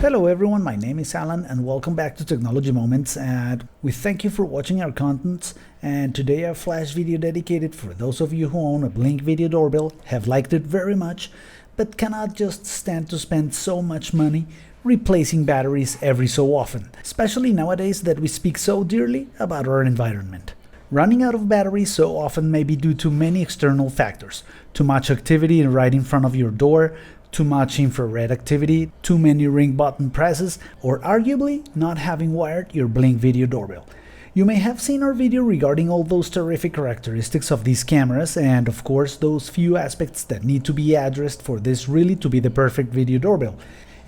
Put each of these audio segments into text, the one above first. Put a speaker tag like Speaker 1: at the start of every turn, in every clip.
Speaker 1: Hello everyone, my name is Alan and welcome back to Technology Moments, and we thank you for watching our contents. And today a flash video dedicated for those of you who own a Blink video doorbell, have liked it very much, but cannot just stand to spend so much money replacing batteries every so often, especially nowadays that we speak so dearly about our environment. Running out of batteries so often may be due to many external factors: too much activity right in front of your door, too much infrared activity, too many ring button presses, or arguably not having wired your Blink video doorbell. You may have seen our video regarding all those terrific characteristics of these cameras and of course those few aspects that need to be addressed for this really to be the perfect video doorbell.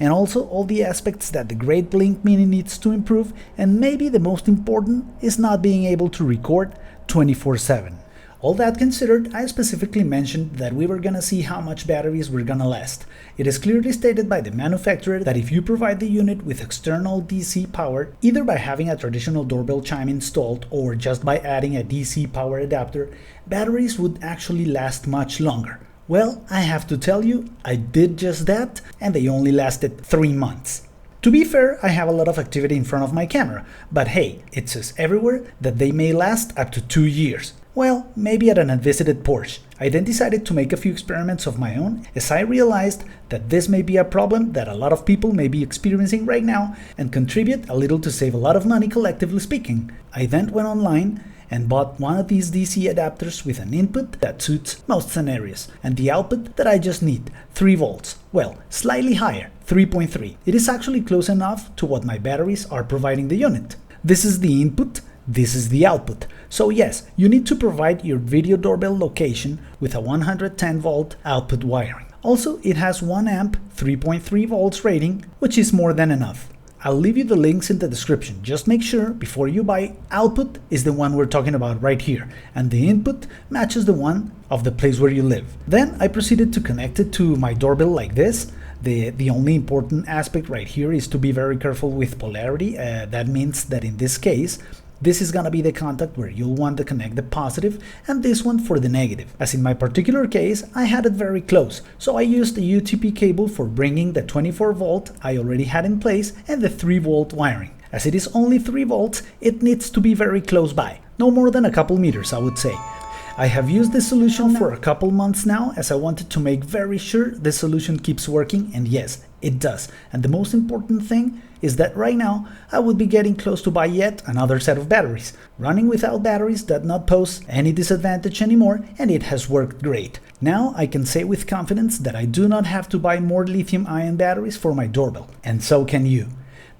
Speaker 1: And also all the aspects that the great Blink Mini needs to improve, and maybe the most important is not being able to record 24/7. All that considered, I specifically mentioned that we were gonna see how much batteries were gonna last. It is clearly stated by the manufacturer that if you provide the unit with external DC power, either by having a traditional doorbell chime installed or just by adding a DC power adapter, batteries would actually last much longer. Well, I have to tell you, I did just that, and they only lasted 3 months. To be fair, I have a lot of activity in front of my camera, but hey, it says everywhere that they may last up to 2 years. Well, maybe at an unvisited Porsche. I then decided to make a few experiments of my own, as I realized that this may be a problem that a lot of people may be experiencing right now and contribute a little to save a lot of money collectively speaking. I then went online and bought one of these DC adapters with an input that suits most scenarios, and the output that I just need, 3 volts. Well, slightly higher, 3.3. It is actually close enough to what my batteries are providing the unit. This is the input, this is the output. So yes, you need to provide your video doorbell location with a 110 volt output wiring. Also, it has 1 amp, 3.3 volts rating, which is more than enough. I'll leave you the links in the description. Just make sure before you buy, output is the one we're talking about right here, and the input matches the one of the place where you live. Then I proceeded to connect it to my doorbell like this. The only important aspect right here is to be very careful with polarity. That means that in this case, this is gonna be the contact where you'll want to connect the positive, and this one for the negative. As in my particular case, I had it very close, so I used the UTP cable for bringing the 24 volt I already had in place and the 3 volt wiring. As it is only 3 volts, it needs to be very close by, no more than a couple meters, I would say. I have used this solution for a couple months now, as I wanted to make very sure this solution keeps working, and yes, it does. And the most important thing is that right now I would be getting close to buy yet another set of batteries. Running without batteries does not pose any disadvantage anymore, and it has worked great. Now I can say with confidence that I do not have to buy more lithium-ion batteries for my doorbell, and so can you.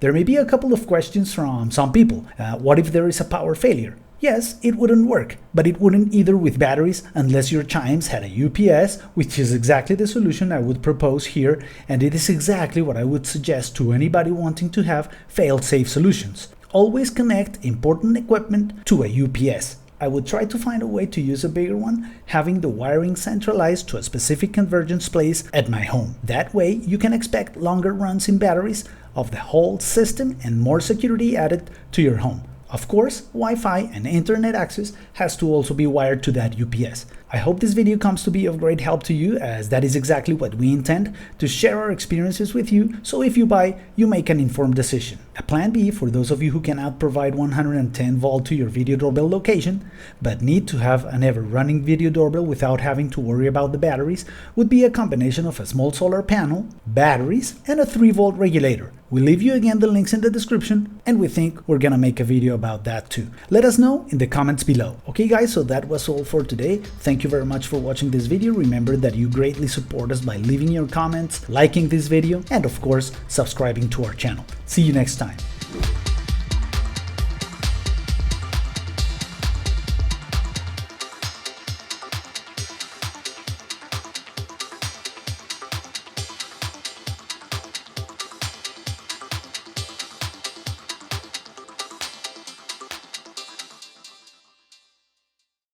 Speaker 1: There may be a couple of questions from some people. What if there is a power failure? Yes, it wouldn't work, but it wouldn't either with batteries unless your chimes had a UPS, which is exactly the solution I would propose here, and it is exactly what I would suggest to anybody wanting to have fail-safe solutions. Always connect important equipment to a UPS. I would try to find a way to use a bigger one, having the wiring centralized to a specific convergence place at my home. That way you can expect longer runs in batteries of the whole system and more security added to your home. Of course, Wi-Fi and internet access has to also be wired to that UPS. I hope this video comes to be of great help to you, as that is exactly what we intend, to share our experiences with you, so if you buy, you make an informed decision. A plan B for those of you who cannot provide 110 volt to your video doorbell location, but need to have an ever-running video doorbell without having to worry about the batteries, would be a combination of a small solar panel, batteries, and a 3 volt regulator. We'll leave you again the links in the description, and we think we're gonna make a video about that too. Let us know in the comments below. Okay guys, so that was all for today. Thank you very much for watching this video. Remember that you greatly support us by leaving your comments, liking this video, and of course, subscribing to our channel. See you next time.